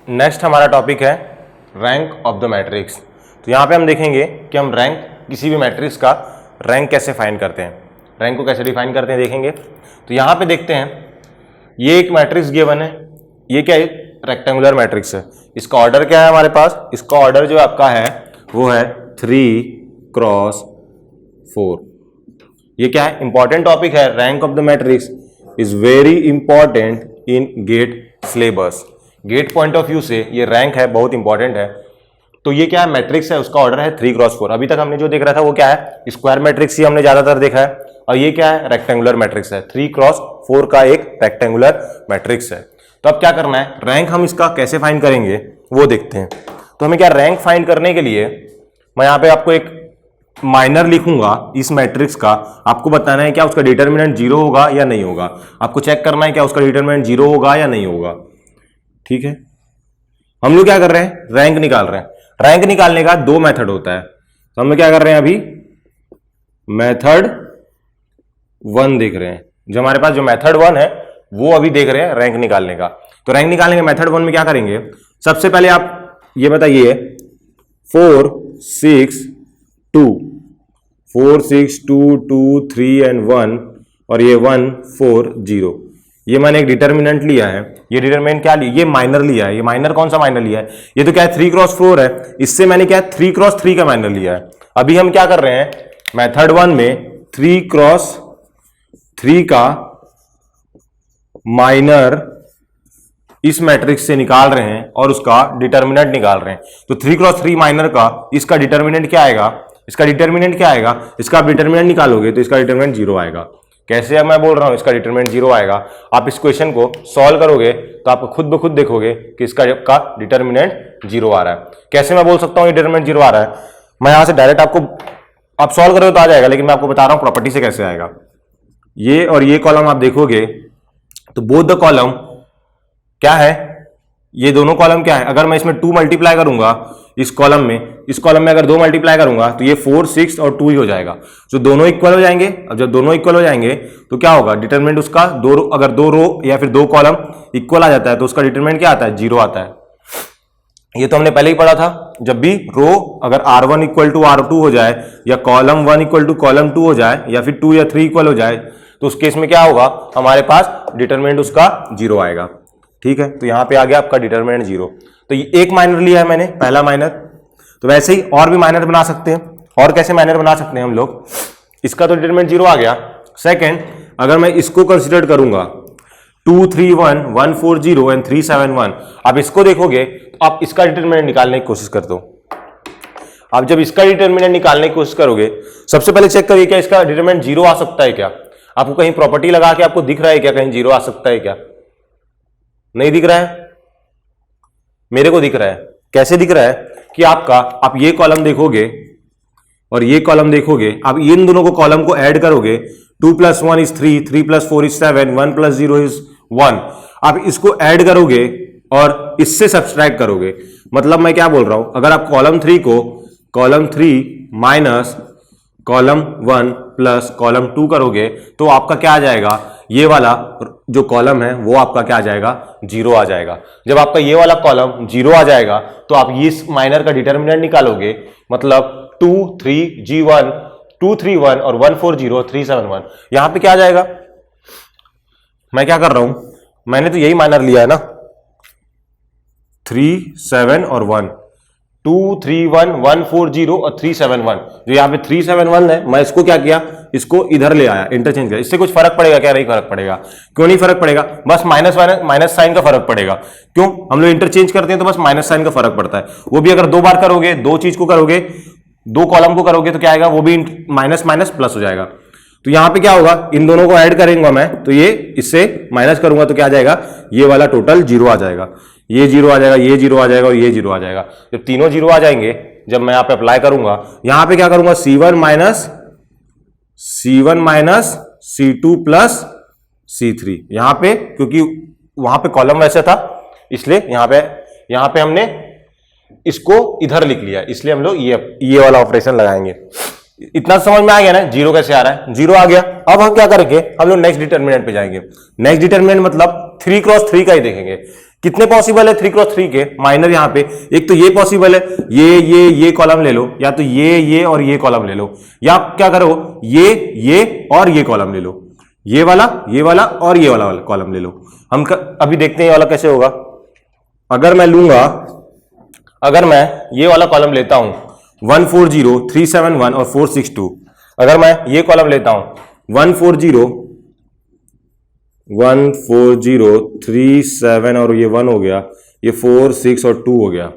Next हमारा topic है rank of the matrix. तो यहाँ पे हम देखेंगे कि हम रैंक किसी भी मैट्रिक्स का रैंक कैसे फाइंड करते हैं, रैंक को कैसे डिफाइन करते हैं देखेंगे। तो यहाँ पे देखते हैं, ये एक मैट्रिक्स गिवन है, ये क्या है, रेक्टेंगुलर मैट्रिक्स है। इसका ऑर्डर क्या है हमारे पास, इसका ऑर्डर जो आपका है वो है 3x4। ये क्या है, इंपॉर्टेंट टॉपिक है। Rank of the matrix is very important in GATE syllabus. GATE point of view से ये रैंक है, बहुत इंपॉर्टेंट है। तो ये क्या है, मैट्रिक्स है, उसका ऑर्डर है 3x4। अभी तक हमने जो देख रहा था वो क्या है, स्क्वायर मैट्रिक्स ही हमने ज्यादातर देखा है, और ये क्या है, रेक्टेंगुलर मैट्रिक्स है। 3x4 का एक रेक्टेंगुलर मैट्रिक्स है। तो अब क्या करना है, रैंक हम इसका कैसे फाइंड करेंगे वो देखते हैं। तो हमें क्या, रैंक फाइंड करने के लिए मैं यहाँ पे आपको एक माइनर लिखूंगा इस मैट्रिक्स का। आपको बताना है क्या उसका डिटरमिनेंट 0 होगा या नहीं होगा। आपको चेक करना है क्या उसका डिटरमिनेंट 0 होगा या नहीं होगा। ठीक है, हम लोग क्या कर रहे हैं, रैंक निकाल रहे हैं। रैंक निकालने का 2 मेथड होता है। तो हम लोग क्या कर रहे हैं, अभी मेथड 1 देख रहे हैं। जो हमारे पास जो मेथड 1 है वो अभी देख रहे हैं रैंक निकालने का। तो रैंक निकालने के मेथड 1 में क्या करेंगे, सबसे पहले आप ये बताइए 4 6 2 4 6 2 2 3 एंड 1 और ये 1 4 0। ये मैंने एक डिटर्मिनेंट लिया है। ये डिटर्मिनेंट क्या लिया, ये माइनर लिया है। ये माइनर कौन सा माइनर लिया है, ये तो क्या है 3x4 है। इससे मैंने क्या है 3x3 का माइनर लिया है। अभी हम क्या कर रहे हैं, मेथड 1 में 3x3 का माइनर इस मैट्रिक्स से निकाल रहे हैं और उसका डिटर्मिनेंट निकाल रहे हैं। तो 3x3 माइनर का इसका डिटर्मिनेंट क्या आएगा, इसका डिटर्मिनेंट क्या आएगा, इसका आप डिटर्मिनेंट निकालोगे तो इसका डिटर्मिनेंट 0 आएगा। कैसे, अब मैं बोल रहा हूं इसका डिटरमिनेंट 0 आएगा। आप इस क्वेश्चन को सॉल्व करोगे तो आप खुद ब खुद देखोगे कि इसका डिटरमिनेंट 0 आ रहा है। कैसे मैं बोल सकता हूं डिटरमिनेंट 0 आ रहा है, मैं यहां से डायरेक्ट आपको, आप सॉल्व करोगे तो आ जाएगा, लेकिन मैं आपको बता रहा हूं प्रॉपर्टी से कैसे आएगा। ये और ये कॉलम आप देखोगे तो बोथ द कॉलम क्या है, ये दोनों कॉलम क्या है, अगर मैं इसमें 2 मल्टीप्लाई करूंगा इस कॉलम में अगर 2 मल्टीप्लाई करूंगा तो ये 4 6 और 2 ही हो जाएगा। तो दोनों इक्वल हो जाएंगे। अब जब दोनों इक्वल हो जाएंगे तो क्या होगा, डिटरमिनेंट उसका अगर 2 रो या फिर 2 कॉलम इक्वल आ जाता है तो उसका डिटरमिनेंट क्या आता है, 0 आता है। ये तो हमने पहले ही पढ़ा था, जब भी रो अगर R1 इक्वल टू R2 हो जाए या कॉलम 1 इक्वल टू कॉलम 2 हो जाए या फिर 2 या 3 इक्वल हो जाए तो उस केस में क्या होगा, हमारे पास डिटरमिनेंट उसका 0 आएगा। ठीक है, तो यहां पे आ गया आपका डिटरमिनेंट 0। तो ये एक माइनर लिया है मैंने, पहला माइनर। तो वैसे ही और भी माइनर बना सकते हैं। और कैसे माइनर बना सकते हैं हम लोग, इसका तो डिटरमिनेंट 0 आ गया। सेकंड, अगर मैं इसको कंसीडर करूंगा 2 3 1 1 4 0 एंड 3 7 1, आप इसको देखोगे तो आप इसका डिटरमिनेंट निकालने की कोशिश करते हो। आप जब इसका डिटरमिनेंट निकालने की कोशिश करोगे, सबसे पहले चेक करिए क्या इसका डिटरमिनेंट 0 आ सकता है क्या। आपको कहीं प्रॉपर्टी लगा के आपको दिख रहा है क्या कहीं 0 आ सकता है क्या, नहीं दिख रहा है, मेरे को दिख रहा है। कैसे दिख रहा है कि आप ये कॉलम देखोगे और ये कॉलम देखोगे, आप इन दोनों को कॉलम को ऐड करोगे, 2 + 1 = 3 3 + 4 = 7 1 + 0 = 1। आप इसको ऐड करोगे और इससे सब्सट्रैक्ट करोगे। मतलब मैं क्या बोल रहा हूं, अगर आप कॉलम 3 को column 3 minus column 1 plus column 2 करोगे तो आपका क्या आ जाएगा, ये वाला जो कॉलम है वो आपका क्या आ जाएगा, 0 आ जाएगा। जब आपका ये वाला कॉलम 0 आ जाएगा तो आप इस माइनर का डिटरमिनेंट निकालोगे। मतलब 2 3 G1 2 3 1 और 1 4 0 3 7 1, यहां पे क्या आ जाएगा। मैं क्या कर रहा हूं, मैंने तो यही माइनर लिया है ना, 3 7 और 1, 2 3 1 1 4 0 और 3 7 1। जो यहाँ पे 3 7 1 है, मैं इसको क्या किया, इसको इधर ले आया, इंटरचेंज किया। इससे कुछ फर्क पड़ेगा क्या, नहीं फर्क पड़ेगा। क्यों नहीं फर्क पड़ेगा, बस माइनस साइन का फर्क पड़ेगा। क्यों, हम लोग इंटरचेंज करते हैं तो बस माइनस साइन का फर्क पड़ता है। वो भी अगर 2 बार करोगे, 2 चीज को करोगे, 2 कॉलम को करोगे तो क्या आएगा, वो भी माइनस माइनस प्लस हो जाएगा। तो यहां पे क्या होगा, इन दोनों को ऐड करेंगे मैं, तो ये इससे माइनस करूंगा तो क्या आ जाएगा, ये वाला टोटल 0 आ जाएगा, ये 0 आ जाएगा, ये 0 आ जाएगा और ये 0 आ जाएगा। जब तीनों 0 आ जाएंगे, जब मैं यहां पे अप्लाई करूंगा, यहां पे क्या करूंगा, C1 minus C2 plus C3। यहां पे क्योंकि वहां पे कॉलम वैसे था इसलिए यहां पे हमने इसको इधर लिख लिया, इसलिए हम लोग ये वाला ऑपरेशन लगाएंगे। इतना समझ में आ गया ना, 0 कैसे आ रहा है, 0 आ गया। अब हम क्या करेंगे, हम लोग नेक्स्ट डिटरमिनेंट पे जाएंगे। नेक्स्ट डिटरमिनेंट मतलब 3x3 का ही देखेंगे। कितने पॉसिबल है 3 क्रॉस 3 के माइनर यहां पे? एक तो ये पॉसिबल है, ये कॉलम ले लो, या तो ये और ये कॉलम ले लो, या आप क्या करो ये और ये कॉलम ले लो, ये वाला और ये वाला कॉलम ले लो। हम अभी देखते हैं ये वाला कैसे होगा। अगर मैं ये वाला कॉलम लेता हूं 140 371 और 462, अगर मैं ये कॉलम लेता हूं 140 37 और ये 1 हो गया, ये 4 6 और 2 हो गया।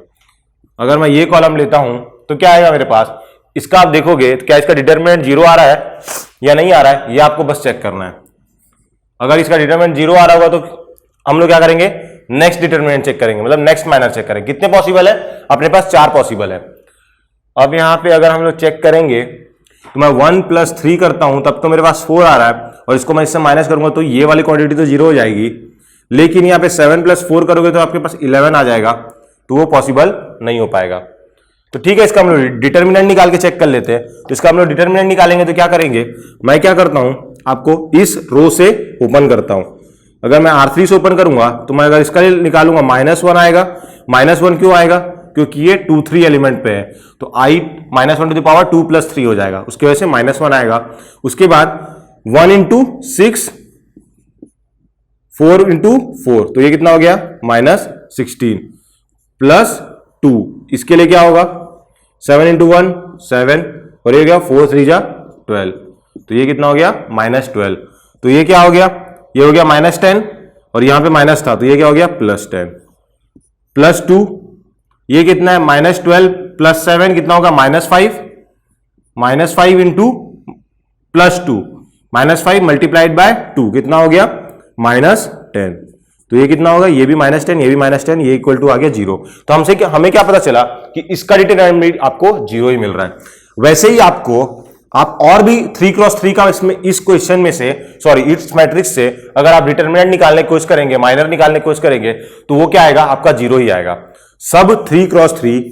अगर मैं ये कॉलम लेता हूं तो क्या आएगा मेरे पास? इसका आप देखोगे क्या इसका डिटरमिनेंट 0 आ रहा है या नहीं आ रहा है, ये आपको बस चेक करना है। अगर इसका डिटरमिनेंट 0 आ रहा होगा तो हम लोग क्या करेंगे, नेक्स्ट डिटरमिनेंट चेक करेंगे, मतलब नेक्स्ट माइनर चेक करेंगे। कितने पॉसिबल है? अपने पास 4 पॉसिबल है। अब यहां पे अगर हम लोग चेक करेंगे तो मैं 1 + 3 करता हूं तब तो मेरे पास 4 आ रहा है, और इसको मैं इससे माइनस करूंगा तो ये वाली क्वांटिटी तो 0 हो जाएगी, लेकिन यहाँ पे 7 + 4 करोगे तो आपके पास 11 आ जाएगा, तो वो पॉसिबल नहीं हो पाएगा। तो ठीक है, इसका हम लोग डिटरमिनेंट निकाल के चेक कर लेते हैं। तो इसका हम लोग डिटरमिनेंट निकालेंगे तो क्या करेंगे, मैं क्या करता हूं, आपको इस रो से ओपन करता हूं। अगर मैं R3 से ओपन करूंगा तो मैं अगर इसका निकालूंगा -1 आएगा। -1 क्यों आएगा? क्योंकि ये 2 3 एलिमेंट पे है, तो I -1 2 + 3 हो जाएगा, उसकी वजह से -1 आएगा। उसके बाद 1 × 6 4 × 4, तो ये कितना हो गया -16 + 2, इसके लिए क्या होगा 7 × 1 7, और ये गया 4 3 12, तो ये कितना हो गया -12। तो ये क्या हो गया, ये हो गया -10, और यहां पे माइनस था तो ये क्या हो गया +10 + 2, ये कितना है -12 + 7 कितना होगा -5, -5 × +2 -5 × 2 कितना हो गया -10, तो ये कितना होगा, ये भी -10 ये भी -10, ये इक्वल टू आ गया 0। तो हमें क्या पता चला कि इसका डिटरमिनेंट आपको 0 ही मिल रहा है। वैसे ही आप और भी 3 क्रॉस 3 का इस क्वेश्चन में से इस मैट्रिक्स से अगर आप डिटरमिनेंट निकालने की कोशिश करेंगे, माइनर निकालने की कोशिश करेंगे, तो वो क्या आएगा, आपका 0 ही आएगा। सब 3 क्रॉस 3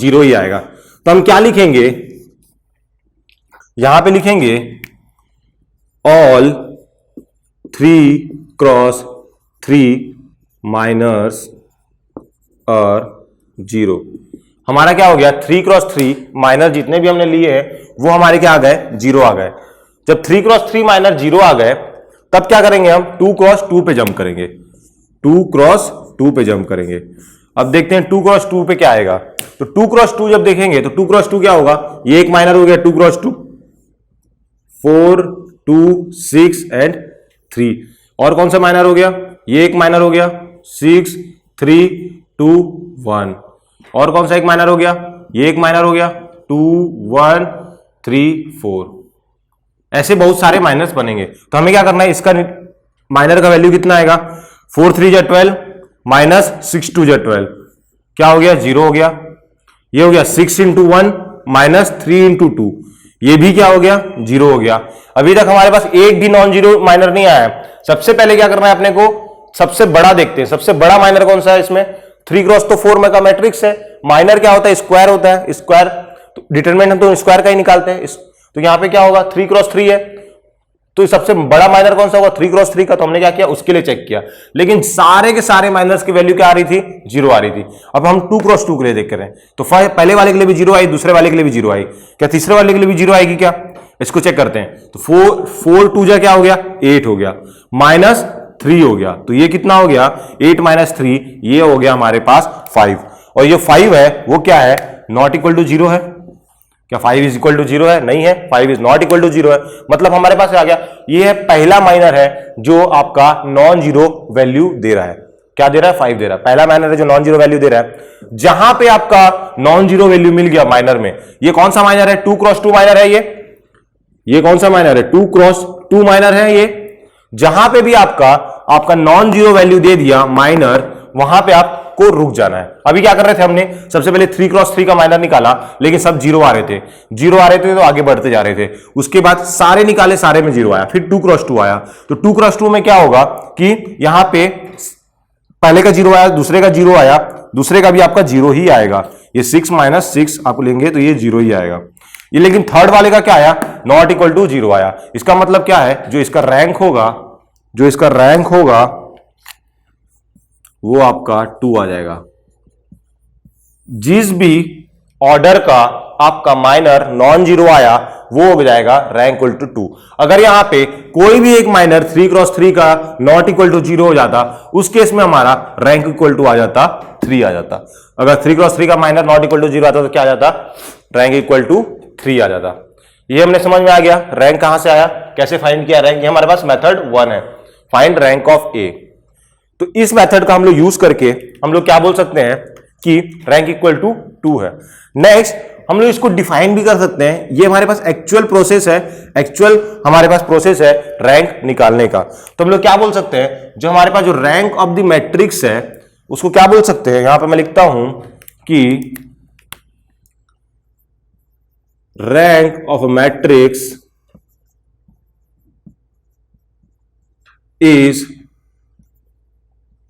0 ही आएगा। तो हम क्या लिखेंगे, यहां पे लिखेंगे ऑल 3 क्रॉस 3 माइनर्स आर 0। हमारा क्या हो गया, 3 क्रॉस 3 माइनर जितने भी हमने लिए हैं वो हमारे क्या आ गए, 0 आ गए। जब 3 क्रॉस 3 माइनर 0 आ गए तब क्या करेंगे, हम 2 क्रॉस 2 पे जंप करेंगे, 2 क्रॉस 2 पे जंप करेंगे। अब देखते हैं 2 क्रॉस 2 पे क्या आएगा। तो 2 क्रॉस 2 जब देखेंगे तो 2 क्रॉस 2 क्या होगा, ये एक माइनर हो गया 2 क्रॉस 2, 4 2 6 एंड 3, और कौन सा माइनर हो गया, ये एक माइनर हो गया 6 3 2 1, और कौन सा एक माइनर हो गया, ये एक माइनर हो गया 2 1 3 4। ऐसे बहुत सारे माइनर्स बनेंगे। तो हमें क्या करना है, इसका माइनर का वैल्यू कितना आएगा, 4 3 = 12 -6 2 = 12, क्या हो गया 0 हो गया। ये हो गया 6 × 1 -3 × 2, ये भी क्या हो गया 0 हो गया। अभी तक हमारे पास एक भी नॉन जीरो माइनर नहीं आया है। सबसे पहले क्या करना है अपने को, सबसे बड़ा देखते हैं। सबसे बड़ा माइनर कौन सा है इसमें, 3 क्रॉस तो 4 में का मैट्रिक्स है। माइनर क्या होता है, स्क्वायर होता है, स्क्वायर तो डिटरमिनेंट हम तो स्क्वायर का ही निकालते हैं। तो यहां पे क्या होगा 3 क्रॉस 3 है, तो सबसे बड़ा माइनर कौन सा होगा 3 क्रॉस 3 का। तो हमने क्या किया, उसके लिए चेक किया, लेकिन सारे के सारे माइनर्स की वैल्यू क्या आ रही थी, 0 आ रही थी। अब हम 2 क्रॉस 2 के लिए देख रहे हैं, तो पहले वाले के लिए भी 0 आई, दूसरे वाले के लिए भी 0 आई, क्या तीसरे वाले के लिए भी 0 आएगी क्या, इसको चेक करते हैं। तो 4 2 जा क्या हो गया 8 हो गया, -3 हो गया, तो ये कितना हो गया 8 - 3, ये हो गया हमारे पास 5। और ये 5 है वो क्या है, नॉट इक्वल टू 0 है। क्या 5 = 0 है, नहीं है, 5 ≠ = 0 है। मतलब हमारे पास आ गया, ये है पहला माइनर है जो आपका नॉन जीरो वैल्यू दे रहा है। क्या दे रहा है, 5 दे रहा है। पहला माइनर है जो नॉन जीरो वैल्यू दे रहा है। जहां पे आपका नॉन जीरो वैल्यू मिल गया माइनर में, ये कौन सा माइनर है, 2 क्रॉस 2 माइनर है ये कौन सा माइनर है, 2 क्रॉस 2 माइनर है ये। जहां पे भी आपका नॉन जीरो वैल्यू दे दिया माइनर, वहां पे आपको रुक जाना है। अभी क्या कर रहे थे हमने, सबसे पहले 3 क्रॉस 3 का माइनर निकाला, लेकिन सब 0 आ रहे थे तो आगे बढ़ते जा रहे थे। उसके बाद सारे निकाले, सारे में 0 आया, फिर 2 क्रॉस 2 आया। तो 2 क्रॉस 2 में क्या होगा कि यहां पे पहले का 0 आया, दूसरे का 0 आया, दूसरे का भी आपका 0 ही आएगा। ये 6 - 6 आप लेंगे तो ये 0 ही आएगा। ये लेकिन थर्ड वाले का क्या आया, नॉट इक्वल टू 0 आया। इसका मतलब क्या है, जो इसका रैंक होगा वो आपका 2 आ जाएगा। जिस भी ऑर्डर का आपका माइनर नॉन जीरो आया वो हो जाएगा रैंक इक्वल टू 2। अगर यहां पे कोई भी एक माइनर 3x3 का नॉट इक्वल टू 0 हो जाता, उस केस में हमारा रैंक इक्वल टू आ जाता 3 आ जाता। अगर 3x3 का माइनर नॉट इक्वल टू 0 आता तो क्या आ जाता, रैंक इक्वल टू 3 आ जाता। ये हमने समझ में आ गया रैंक कहां से आया, कैसे फाइंड किया रैंक। ये हमारे पास मेथड 1 है, फाइंड रैंक ऑफ ए। तो इस मेथड का हम लोग यूज करके हम लोग क्या बोल सकते हैं कि रैंक इक्वल टू 2 है। नेक्स्ट हम लोग इसको डिफाइन भी कर सकते हैं। ये हमारे पास एक्चुअल प्रोसेस है, एक्चुअल हमारे पास प्रोसेस है रैंक निकालने का। तो हम लोग क्या बोल सकते हैं, जो हमारे पास जो रैंक ऑफ द मैट्रिक्स है उसको क्या बोल सकते हैं, यहां पे मैं लिखता हूं कि rank of a matrix is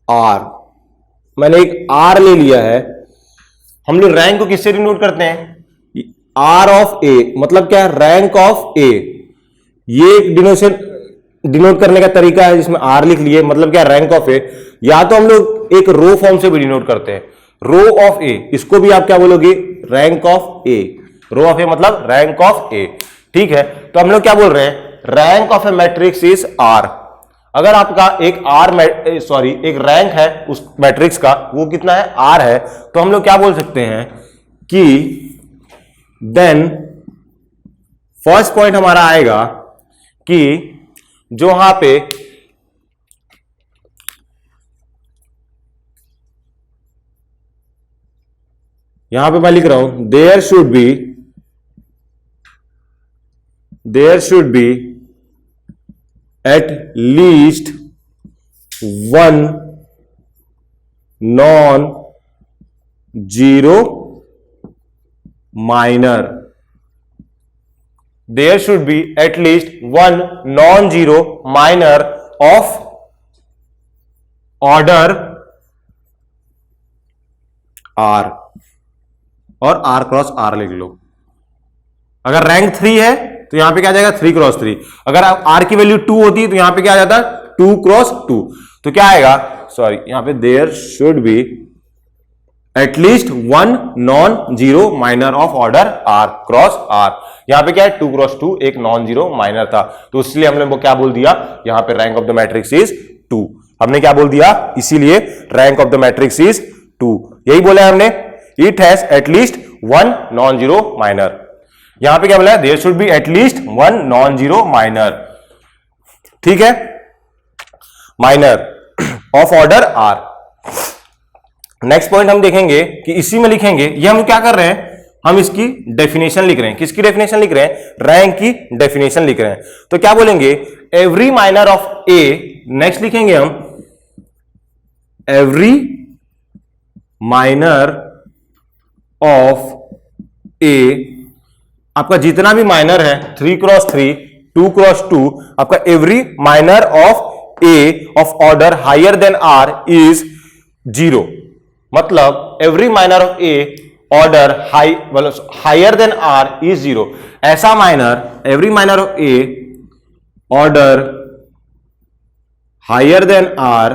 R. मैंने एक आर ले लिया है। हम लोग रैंक को किससे डिनोट करते हैं, आर ऑफ ए, मतलब क्या है, रैंक ऑफ ए। ये एक डिनोट करने का तरीका है जिसमें आर लिख लिए, मतलब क्या, रैंक ऑफ ए। या तो हम लोग एक रो फॉर्म से भी डिनोट करते हैं, रो ऑफ ए, इसको भी आप क्या बोलोगे, rank of A. Row of A मतलब रैंक ऑफ ए। ठीक है, तो हम लोग क्या बोल रहे हैं, rank of a matrix is R. अगर आपका एक रैंक है उस मैट्रिक्स का, वो कितना है, आर है, तो हम लोग क्या बोल सकते हैं कि देन फर्स्ट पॉइंट हमारा आएगा कि जो यहां पे मैं लिख रहा हूं, there should be at least one non-zero minor. There should be at least one non-zero minor of order R, और R क्रॉस R लिख लो। अगर रैंक 3 है तो यहां पे क्या आ जाएगा, 3x3। अगर R की वैल्यू 2 होती तो यहां पे क्या आ जाता, 2x2। तो क्या आएगा, सॉरी, यहां पे there should be at least one non zero minor of order R cross R। यहां पे क्या है, 2x2 एक नॉन जीरो माइनर था, तो इसलिए हमने वो क्या बोल दिया, यहां पे rank of the matrix is 2। हमने क्या बोल दिया, इसीलिए rank of the matrix is 2, यही बोला है हमने, it has at least one non zero minor. यहां पे क्या बोला है, there should be at least one non zero minor. ठीक है, minor of order R. Next point हम देखेंगे कि इसी में लिखेंगे, ये हम क्या कर रहे हैं, हम इसकी डेफिनेशन लिख रहे हैं। किसकी डेफिनेशन लिख रहे हैं, रैंक की डेफिनेशन लिख रहे हैं। तो क्या बोलेंगे, every minor of A, next लिखेंगे हम एवरी माइनर ऑफ ए, आपका जितना भी माइनर है 3x3 2x2, आपका every minor of A of order higher than R is 0। मतलब every minor of A order higher than R is 0। ऐसा minor, every minor of A order higher than R,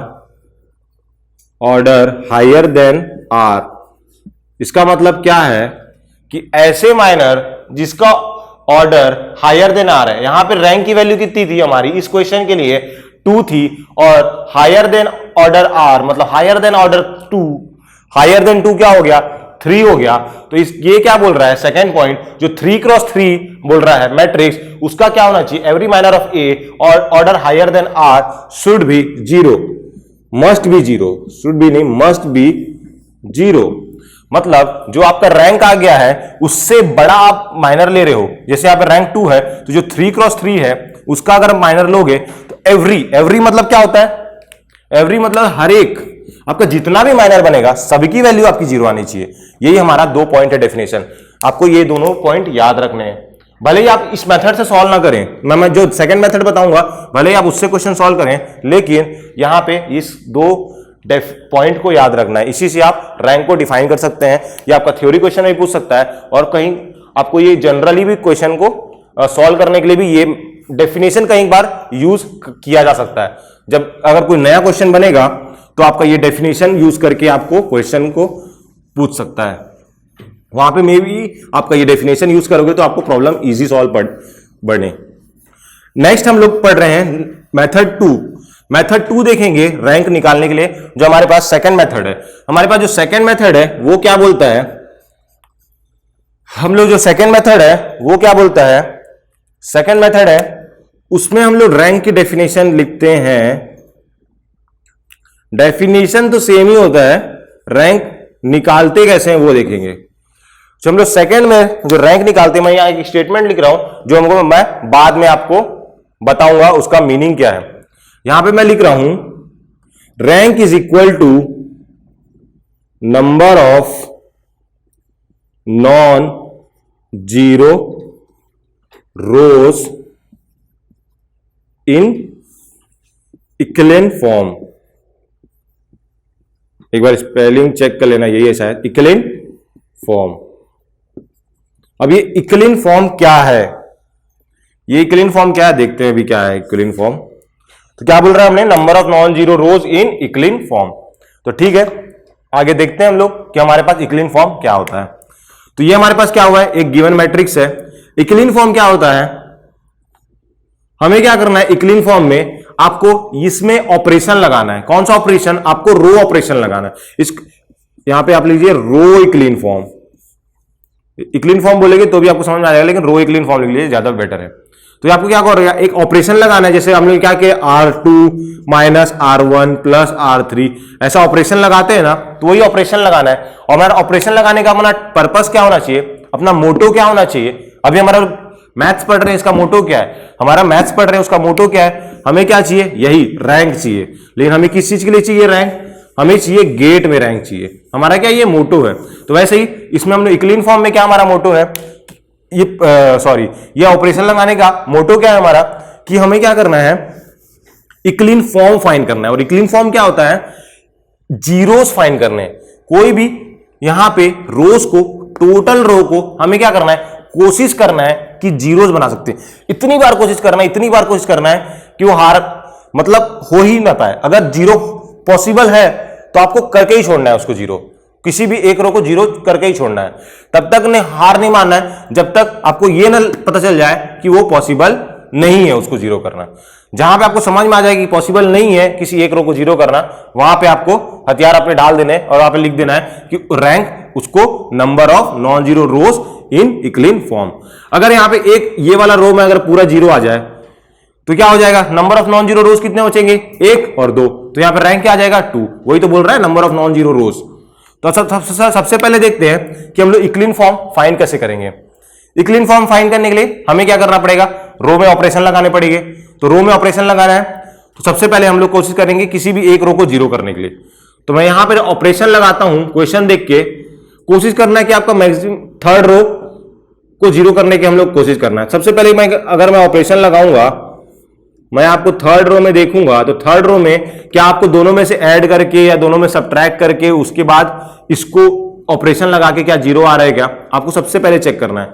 order higher than R, इसका मतलब क्या है कि ऐसे minor जिसका order higher than are है। यहां पे रैंक की वैल्यू कितनी थी हमारी इस क्वेश्चन के लिए, 2 थी, और हायर देन ऑर्डर आर मतलब higher than order 2, higher than 2 क्या हो गया, 3 हो गया। तो ये क्या बोल रहा है, सेकंड पॉइंट, जो 3x3 बोल रहा है मैट्रिक्स, उसका क्या होना चाहिए, एवरी माइनर ऑफ ए और order higher than R should be 0, must be 0, should be नहीं, मस्ट बी 0। मतलब जो आपका रैंक आ गया है उससे बड़ा आप माइनर ले रहे हो। जैसे यहाँ पे रैंक 2 है, तो जो 3x3 है उसका अगर माइनर लोगे तो एवरी मतलब क्या होता है, एवरी मतलब हर एक, आपका जितना भी माइनर बनेगा सभी की वैल्यू आपकी 0 आनी चाहिए। यही हमारा 2 पॉइंट है डेफिनेशन। आपको ये दोनों पॉइंट याद रखने हैं। भले ही आप इस मेथड से सॉल्व ना करें, मैं जो सेकंड मेथड बताऊंगा भले ही आप उससे क्वेश्चन सॉल्व करें, लेकिन यहां पे इस 2 पॉइंट को याद रखना है। इसी से आप रैंक को डिफाइन कर सकते हैं। या आपका थ्योरी क्वेश्चन भी पूछ सकता है, और कहीं आपको ये जनरली भी क्वेश्चन को सॉल्व करने के लिए भी ये डेफिनेशन कई बार यूज किया जा सकता है। जब अगर कोई नया क्वेश्चन बनेगा तो आपका ये डेफिनेशन यूज करके आपको क्वेश्चन को पूछ सकता है। वहां पे मे बी आपका ये डेफिनेशन यूज करोगे तो आपको प्रॉब्लम इजी सॉल्व बने। नेक्स्ट हम लोग पढ़ रहे हैं मेथड 2। मेथड 2 देखेंगे रैंक निकालने के लिए, जो हमारे पास सेकंड मेथड है। हमारे पास जो सेकंड मेथड है वो क्या बोलता है, हम लोग जो सेकंड मेथड है वो क्या बोलता है, सेकंड मेथड है उसमें हम लोग रैंक की डेफिनेशन लिखते हैं। डेफिनेशन तो सेम ही होता है, रैंक निकालते कैसे हैं वो देखेंगे। जो हम लोग सेकंड में जो रैंक निकालते हैं, मैं यहां एक स्टेटमेंट लिख रहा हूं जो हमको मैं बाद में आपको बताऊंगा उसका मीनिंग क्या है। यहां पे मैं लिख रहा हूं rank is equal to number of non zero rows in equivalent form. एक बार स्पेलिंग चेक कर लेना, यही है शायद, इक्विवेलेंट फॉर्म। अब ये इक्विवेलेंट फॉर्म क्या है, ये इक्विवेलेंट फॉर्म क्या है देखते हैं अभी क्या है इक्विवेलेंट फॉर्म। तो क्या बोल रहा है हमने, number of non zero rows in equivalent form. तो ठीक है, आगे देखते हैं हम लोग कि हमारे पास इक्विवेलेंट फॉर्म क्या होता है। तो ये हमारे पास क्या हुआ है, एक गिवन मैट्रिक्स है। इक्विवेलेंट फॉर्म क्या होता है, हमें क्या करना है इक्विवेलेंट फॉर्म में आपको इसमें ऑपरेशन लगाना है। कौन सा ऑपरेशन, आपको रो ऑपरेशन लगाना है। इस यहां पे आप लीजिए रो इक्विवेलेंट फॉर्म। इक्विवेलेंट फॉर्म बोलेंगे तो भी आपको समझ में आ जाएगा, लेकिन रो इक्विवेलेंट फॉर्म लिख लीजिए, ज्यादा बेटर है। तो आपको क्या करेगा, एक ऑपरेशन लगाना है। जैसे हम लोग क्या किया, R2 minus R1 plus R3 ऐसा ऑपरेशन लगाते हैं ना, तो वही ऑपरेशन लगाना है। और हमारा ऑपरेशन लगाने का अपना पर्पस क्या होना चाहिए, अपना मोटो क्या होना चाहिए। अभी हमारा मैथ्स पढ़ रहे हैं, इसका मोटो क्या है, हमारा मैथ्स पढ़ रहे हैं उसका मोटो क्या है, हमें क्या चाहिए, यही रैंक चाहिए। लेकिन हमें किस चीज के लिए चाहिए रैंक, हमें चाहिए गेट में रैंक चाहिए। हमारा क्या ये मोटो है। तो वैसे ही इसमें हमने इक्विवेलेंट फॉर्म में क्या हमारा मोटो है, ये ऑपरेशन लगाने का मोटो क्या है हमारा, कि हमें क्या करना है, इक्विवेलेंट फॉर्म फाइंड करना है। और इक्विवेलेंट फॉर्म क्या होता है, जीरोस फाइंड करने हैं। कोई भी यहां पे रोज को, टोटल रो को हमें क्या करना है, कोशिश करना है कि जीरोस बना सकते हैं। इतनी बार कोशिश करना है, इतनी बार कोशिश करना है कि वो हार मतलब हो ही ना पाए। अगर जीरो पॉसिबल है तो आपको करके ही छोड़ना है उसको, जीरो किसी भी एक रो को जीरो करके ही छोड़ना है। तब तक ने हार नहीं मानना है जब तक आपको ये ना पता चल जाए कि वो पॉसिबल नहीं है उसको जीरो करना। जहां पे आपको समझ में आ जाएगी पॉसिबल नहीं है किसी एक रो को जीरो करना, वहां पे आपको हथियार अपने डाल देने और वहां पे लिख देना है कि रैंक उसको number of non zero rows in equivalent form. अगर यहां पे एक ये वाला रो में अगर पूरा जीरो आ जाए तो क्या हो जाएगा, नंबर ऑफ नॉन जीरो रोज कितने बचेंगे, 1 और 2। तो यहां पे रैंक क्या आ जाएगा, 2। वही तो बोल रहा है नंबर ऑफ नॉन जीरो रोज। तो सबसे पहले देखते हैं कि हम लोग इक्विवेलेंट फॉर्म फाइंड कैसे करेंगे। इक्विवेलेंट फॉर्म फाइंड करने के लिए हमें क्या करना पड़ेगा, रो में ऑपरेशन लगाने पड़ेंगे। तो रो में ऑपरेशन लगाना है तो सबसे पहले हम लोग कोशिश करेंगे किसी भी एक रो को जीरो करने के लिए। तो मैं यहां पर ऑपरेशन लगाता हूं, क्वेश्चन देख के कोशिश करना है कि आपका मैक्सिमम थर्ड रो को जीरो करने की हम लोग कोशिश करना है। सबसे पहले अगर मैं ऑपरेशन लगाऊंगा, मैं आपको थर्ड रो में देखूंगा तो थर्ड रो में क्या आपको दोनों में से ऐड करके या दोनों में सब्ट्रैक्ट करके उसके बाद इसको ऑपरेशन लगा के क्या जीरो आ रहा है क्या, आपको सबसे पहले चेक करना है।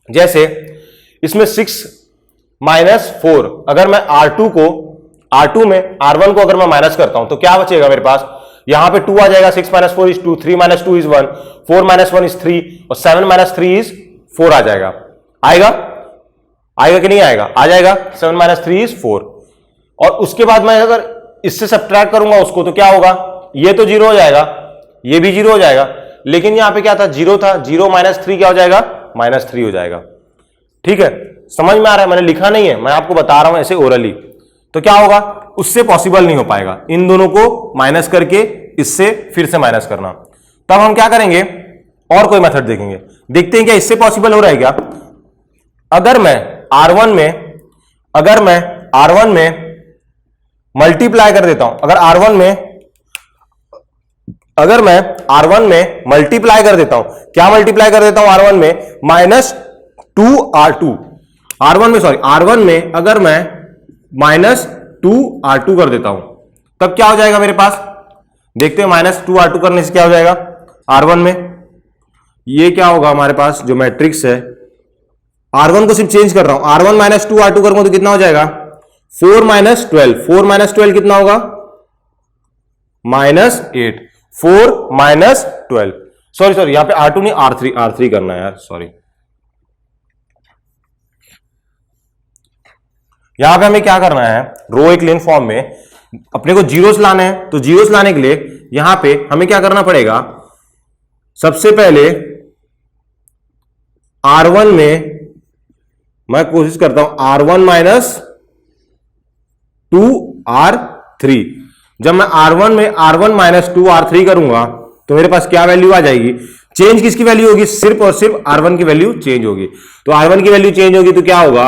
जैसे इसमें 6 माइनस 4, अगर मैं R2 में R1 को अगर मैं माइनस करता हूं तो क्या बचेगा मेरे पास, यहां पे 2 आ जाएगा। 6 minus 4 is 2, 3 minus 2 is 1, 4 minus 1 is 3 और 7 माइनस 3 इज 4 आ जाएगा। आएगा कि नहीं आएगा, आ जाएगा। 7 माइनस 3 इज 4। और उसके बाद मैं अगर इससे सब्ट्रैक्ट करूंगा उसको तो क्या होगा, ये तो जीरो हो जाएगा, ये भी जीरो हो जाएगा। लेकिन यहां पे क्या था, जीरो था, 0 माइनस 3 क्या हो जाएगा, -3 हो जाएगा। ठीक है, समझ में आ रहा है, मैंने लिखा नहीं है, मैं आपको बता रहा हूं ऐसे ओरली। तो क्या होगा, उससे पॉसिबल नहीं हो पाएगा इन दोनों को माइनस करके इससे फिर से माइनस करना। तब हम क्या करेंगे, और कोई मेथड देखेंगे, देखते हैं क्या इससे पॉसिबल हो रहा है क्या। अगर मैं R1 में मल्टीप्लाई कर देता हूं, अगर मैं R1 में मल्टीप्लाई कर देता हूं, क्या मल्टीप्लाई कर देता हूं R1 में, -2R2। R1 में अगर मैं -2R2 कर देता हूं तब क्या हो जाएगा मेरे पास, देखते हैं। -2R2 करने से क्या हो जाएगा R1 में, ये क्या होगा हमारे पास जो मैट्रिक्स है, R1 को सिर्फ चेंज कर रहा हूं, R1 -2R2 करूंगा तो कितना हो जाएगा, 4 माइनस 12, 4 माइनस 12 कितना होगा? -8। 4 माइनस 12, सॉरी यहां पे R2 नहीं R3 करना है यार, सॉरी। यहां पे हमें क्या करना है, रो इक्लिन फॉर्म में अपने को जीरोस लाने हैं, तो जीरोस लाने के लिए यहां पे हमें क्या करना पड़ेगा, सबसे पहले R1 में मैं कोशिश करता हूं R1 माइनस 2R3। जब मैं R1 में R1 माइनस 2R3 करूंगा तो मेरे पास क्या वैल्यू आ जाएगी? चेंज किसकी वैल्यू होगी? सिर्फ और सिर्फ R1 की वैल्यू चेंज होगी। तो R1 की वैल्यू चेंज होगी तो क्या होगा?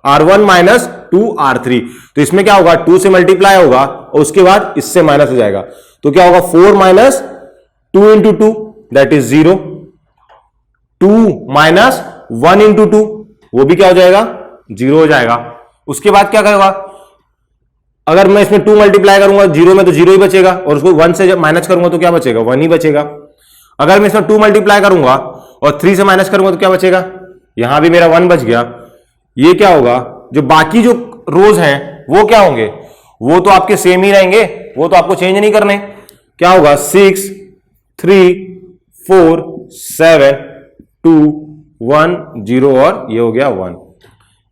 R1 minus 2R3। तो इसमें क्या होगा? 2 से मल्टीप्लाई होगा और उसके बाद इससे माइनस हो जाएगा, तो क्या होगा? 4 minus 2 into 2 that is 0। 2 minus 1 into 2 वो भी क्या हो जाएगा? 0 हो जाएगा। उसके बाद क्या करेगा? अगर मैं इसमें 2 मल्टीप्लाई करूंगा 0 में तो 0 ही बचेगा, और उसको 1 से जब माइनस करूंगा तो क्या बचेगा? 1 ही बचेगा। अगर मैं इसमें 2 मल्टीप्लाई करूंगा और 3 से माइनस करूंगा तो क्या बचेगा? यहां भी मेरा 1 बच गया। ये क्या होगा? जो बाकी जो रोज हैं वो क्या होंगे? वो तो आपके सेम ही रहेंगे, वो तो आपको चेंज नहीं करने। क्या होगा? 6 3 4 7 2 1 0 और ये हो गया 1।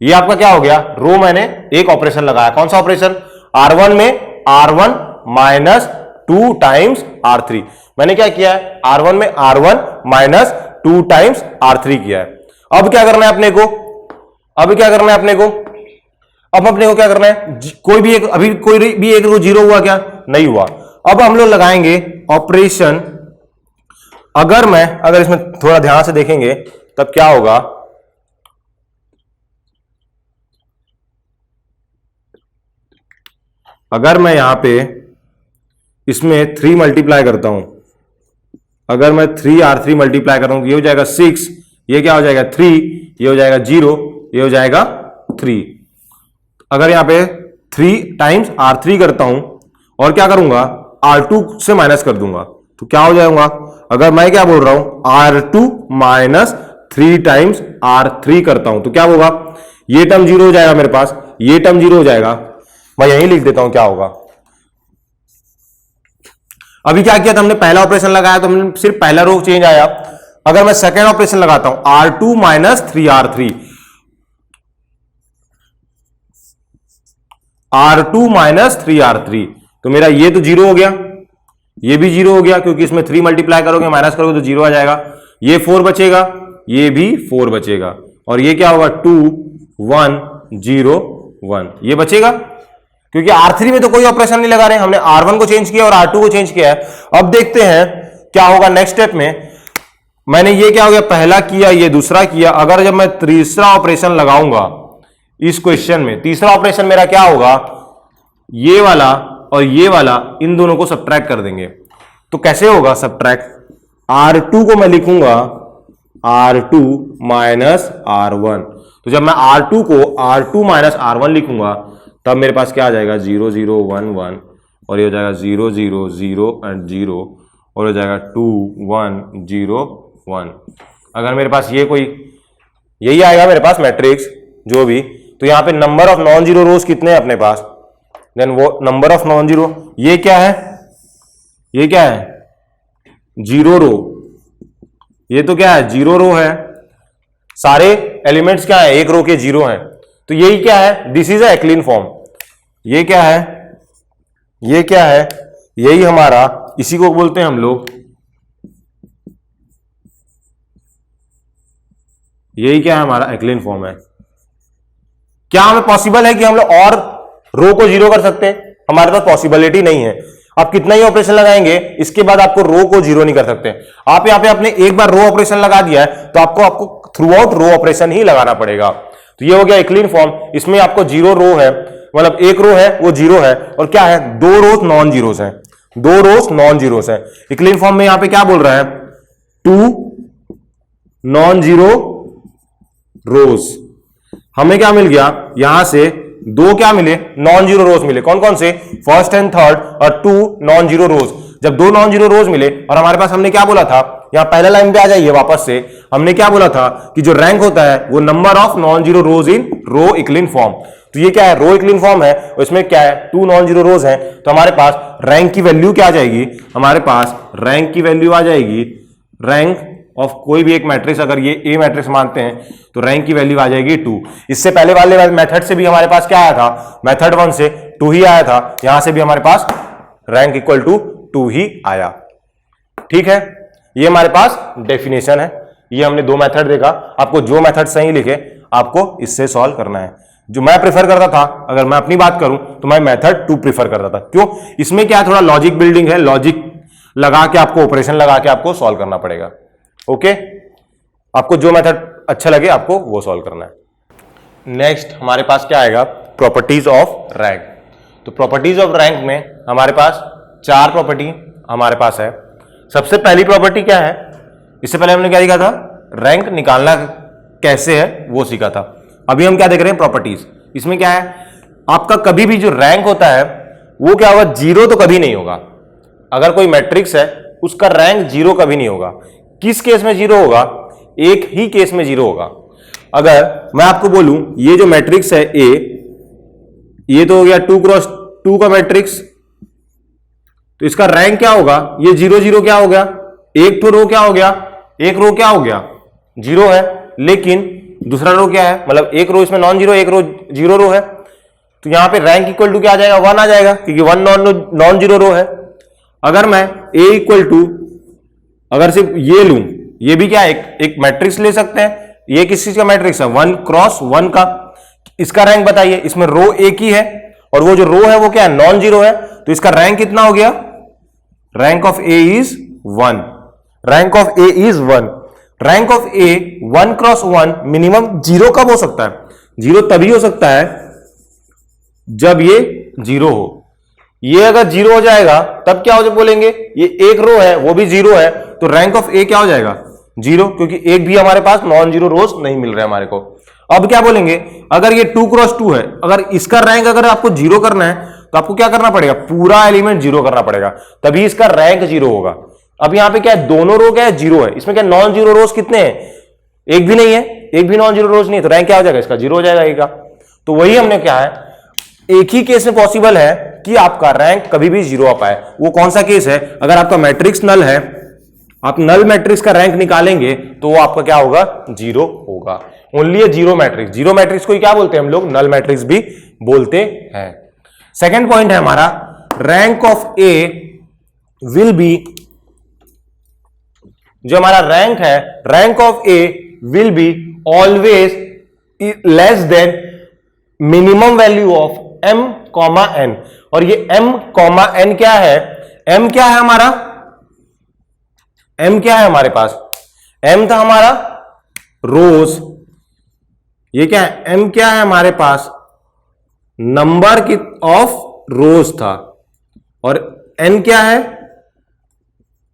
ये आपका क्या हो गया? रो मैंने एक ऑपरेशन लगाया। कौन सा ऑपरेशन? R1 में R1 माइनस 2 टाइम्स R3। मैंने क्या किया है? R1 में R1 माइनस 2 टाइम्स R3 किया है। अब क्या करना है अपने को? अब क्या करना है अपने को? अब अपने को क्या करना है? कोई भी एक, अभी कोई भी एक रो 0 हुआ क्या? नहीं हुआ। अब हम लोग लगाएंगे ऑपरेशन। अगर इसमें थोड़ा ध्यान से देखेंगे तब क्या होगा? अगर मैं यहां पे इसमें 3 मल्टीप्लाई करता हूं, अगर मैं 3R3 मल्टीप्लाई कर रहा हूं तो ये हो जाएगा 6, ये क्या हो जाएगा? 3, ये हो जाएगा 0, ये हो जाएगा 3। अगर यहां पे 3 टाइम्स R3 करता हूं और क्या करूंगा? R2 से माइनस कर दूंगा तो क्या हो जाएगा? अगर मैं क्या बोल रहा हूं? R2 माइनस 3 टाइम्स R3 करता हूं तो क्या होगा? ये टर्म 0 हो जाएगा मेरे पास, ये टर्म 0 हो जाएगा। मैं यहीं लिख देता हूं क्या होगा। अभी क्या किया था हमने? पहला ऑपरेशन लगाया तो हमने सिर्फ पहला रो चेंज आया। अगर मैं सेकेंड ऑपरेशन लगाता हूं R2 minus 3R3, R2 minus 3R3, तो मेरा ये तो 0 हो गया, ये भी 0 हो गया क्योंकि इसमें 3 मल्टीप्लाई करोगे माइनस करोगे तो 0 आ जाएगा। ये 4 बचेगा, ये भी 4 बचेगा, और ये क्या होगा? 2 1 0 1 ये बचेगा क्योंकि R3 में तो कोई ऑपरेशन नहीं लगा रहे, हमने R1 को चेंज किया और R2 को चेंज किया है। अब देखते हैं क्या होगा नेक्स्ट स्टेप में। मैंने ये क्या हो गया? पहला किया, ये दूसरा किया। अगर जब मैं तीसरा ऑपरेशन लगाऊंगा इस क्वेश्चन में, तीसरा ऑपरेशन मेरा क्या होगा? ये वाला और ये वाला, इन दोनों को सब्ट्रैक्ट कर देंगे। तो कैसे होगा सब्ट्रैक्ट? R2 को मैं लिखूंगा R2 माइनस R1। तो जब मैं R2 को R2 माइनस R1 लिखूंगा तब मेरे पास क्या आ जाएगा? 0 0 1 1, और ये हो जाएगा 0 0 0 एंड 0, और हो जाएगा 2 1 0 1। अगर मेरे पास ये कोई यही आएगा मेरे पास मैट्रिक्स जो भी, तो यहां पे नंबर ऑफ नॉन जीरो रोज कितने हैं अपने पास? देन वो नंबर ऑफ नॉन जीरो, ये क्या है? ये क्या है? 0 रो। ये तो क्या है? 0 रो है। सारे एलिमेंट्स क्या है? एक रो के 0 हैं। तो यही क्या है? This is a echelon form. ये क्या है? ये क्या है? यही हमारा, इसी को बोलते हैं हम लोग, यही क्या है? हमारा एक्लिन फॉर्म है। क्या हमें पॉसिबल है कि हम लोग और रो को 0 कर सकते हैं? हमारे पास पॉसिबिलिटी नहीं है। आप कितना ही ऑपरेशन लगाएंगे इसके बाद आपको रो को 0 नहीं कर सकते। आप यहां पे आपने एक बार रो ऑपरेशन लगा दिया है तो आपको थ्रू आउट रो ऑपरेशन ही लगाना पड़ेगा। तो ये हो गया एक्लिन फॉर्म। इसमें आपको 0 रो है, मतलब एक रो है वो 0 है, और क्या है? 2 रोज नॉन जीरोस हैं, 2 रोज नॉन जीरोस हैं। एक्लिन फॉर्म में यहां पे क्या बोल रहा है? 2 नॉन जीरो रोज। हमें क्या मिल गया? यहां से 2 क्या मिले? नॉन जीरो रोज मिले। कौन कौन से? फर्स्ट एंड थर्ड, और 2 नॉन जीरो रोज। जब 2 नॉन जीरो रोज मिले और हमारे पास, हमने क्या बोला था? यहां पहला लाइन पे आ जाइए वापस से। हमने क्या बोला था कि जो रैंक होता है वो number of non zero rows in row equivalent form. तो ये क्या है, रो इक्विवेलेंट फॉर्म है, इसमें क्या है, 2 नॉन जीरो रोज हैं, तो हमारे पास रैंक की वैल्यू क्या आ जाएगी, हमारे पास रैंक की वैल्यू आ जाएगी, रैंक ऑफ कोई भी एक मैट्रिक्स, अगर ये ए मैट्रिक्स मानते हैं तो रैंक की वैल्यू आ जाएगी 2। इससे पहले वाले मेथड से भी हमारे पास क्या आया था, मेथड 1 से 2 ही आया था, यहां से भी हमारे पास रैंक इक्वल टू 2 ही आया। ठीक है, ये हमारे पास डेफिनेशन है। ये हमने 2 मेथड देखा, आपको जो मेथड सही लिखे आपको इससे सॉल्व करना है। जो मैं प्रेफर करता था, अगर मैं अपनी बात करूं तो मैं मेथड 2 प्रेफर करता था। क्यों, इसमें क्या थोड़ा लॉजिक बिल्डिंग है, लॉजिक लगा के आपको, ऑपरेशन लगा के आपको सॉल्व करना पड़ेगा। ओके, आपको जो मेथड अच्छा लगे आपको वो सॉल्व करना है। नेक्स्ट हमारे पास क्या आएगा, प्रॉपर्टीज ऑफ रैंक। तो प्रॉपर्टीज ऑफ रैंक में हमारे पास 4 प्रॉपर्टी हमारे पास है। सबसे पहली प्रॉपर्टी क्या है, इससे पहले हमने क्या देखा था, रैंक निकालना कैसे है वो सीखा था। अभी हम क्या देख रहे हैं, प्रॉपर्टीज। इसमें क्या है, आपका कभी भी जो रैंक होता है वो क्या होगा, 0 तो कभी नहीं होगा। अगर कोई मैट्रिक्स है उसका रैंक 0 कभी नहीं होगा। किस केस में 0 होगा, एक ही केस में 0 होगा। अगर मैं आपको बोलूं ये जो मैट्रिक्स है ए, ये तो हो गया 2 क्रॉस 2 का मैट्रिक्स, तो इसका रैंक क्या होगा, ये 0 0 क्या हो गया, एक तो रो क्या हो गया, एक रो क्या हो गया 0 है, लेकिन दूसरा रो क्या है, मतलब एक रो इसमें नॉन जीरो, एक रो 0 रो है, तो यहां पे रैंक इक्वल टू क्या आ जाएगा, 1 आ जाएगा, क्योंकि 1 नॉन जीरो रो है। अगर मैं ए इक्वल टू, अगर सिर्फ ये लूं, ये भी क्या है, एक मैट्रिक्स ले सकते हैं, ये किस चीज का मैट्रिक्स है, 1 क्रॉस 1 का। इसका रैंक बताइए, इसमें रो एक ही है और वो जो रो है वो क्या है, नॉन जीरो है, तो इसका रैंक कितना हो गया, rank of A is 1, rank of A is 1। Rank of A 1 cross 1 minimum 0 कब हो सकता है, 0 तभी हो सकता है जब ये 0 हो। ये अगर 0 हो जाएगा तब क्या हो बोलेंगे, ये एक रो है वो भी 0 है, तो रैंक ऑफ ए क्या हो जाएगा 0, क्योंकि एक भी हमारे पास नॉन जीरो रोज नहीं मिल रहे हमारे को। अब क्या बोलेंगे, अगर ये 2 क्रॉस 2 है, अगर इसका रैंक अगर आपको 0 करना है तो आपको क्या करना पड़ेगा, पूरा एलिमेंट 0 करना पड़ेगा, तभी इसका रैंक 0 होगा। अब यहां पे क्या है, दोनों रो क्या है 0 है, इसमें क्या नॉन जीरो रोज कितने हैं, एक भी नहीं है, एक भी नॉन जीरो रोज नहीं है, तो रैंक क्या हो जाएगा, इसका 0 हो जाएगा एक का। तो वही हमने क्या है, एक ही केस में पॉसिबल है कि आपका रैंक कभी भी 0 आ पाए। वो कौन सा केस है, अगर आपका मैट्रिक्स नल है, आप नल मैट्रिक्स का रैंक निकालेंगे तो वो आपका क्या होगा, 0 होगा। ओनली ये 0 मैट्रिक्स, 0 मैट्रिक्स को क्या बोलते हैं हम लोग, नल मैट्रिक्स भी बोलते हैं। सेकेंड पॉइंट है हमारा, rank of A will B, जो हमारा रैंक है, rank of A will be always less then minimum value of m, n। और ये m, n क्या है, m क्या है हमारा, m क्या है हमारे पास, m था हमारा रोज, ये क्या है, m क्या है हमारे पास, नंबर की ऑफ रोज था, और n क्या है,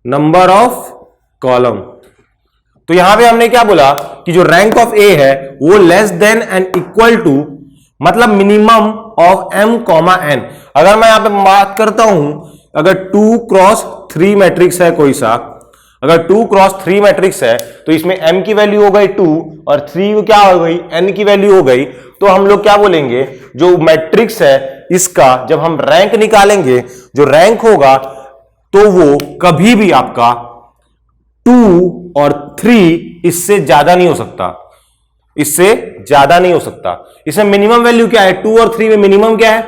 नंबर ऑफ कॉलम। तो यहां पे हमने क्या बोला कि जो रैंक ऑफ ए है वो less than and equal to, मतलब मिनिमम ऑफ m, n। अगर मैं यहां पे बात करता हूं, अगर 2 क्रॉस 3 मैट्रिक्स है कोई सा, अगर 2 क्रॉस 3 मैट्रिक्स है तो इसमें m की वैल्यू हो गई 2 और 3 क्या हो गई, n की वैल्यू हो गई, तो हम लोग क्या बोलेंगे, जो मैट्रिक्स है इसका जब हम रैंक निकालेंगे, जो रैंक होगा तो वो कभी भी आपका 2 और 3 इससे ज्यादा नहीं हो सकता, इससे ज्यादा नहीं हो सकता। इसमें मिनिमम वैल्यू क्या है, 2 और 3 में मिनिमम क्या है,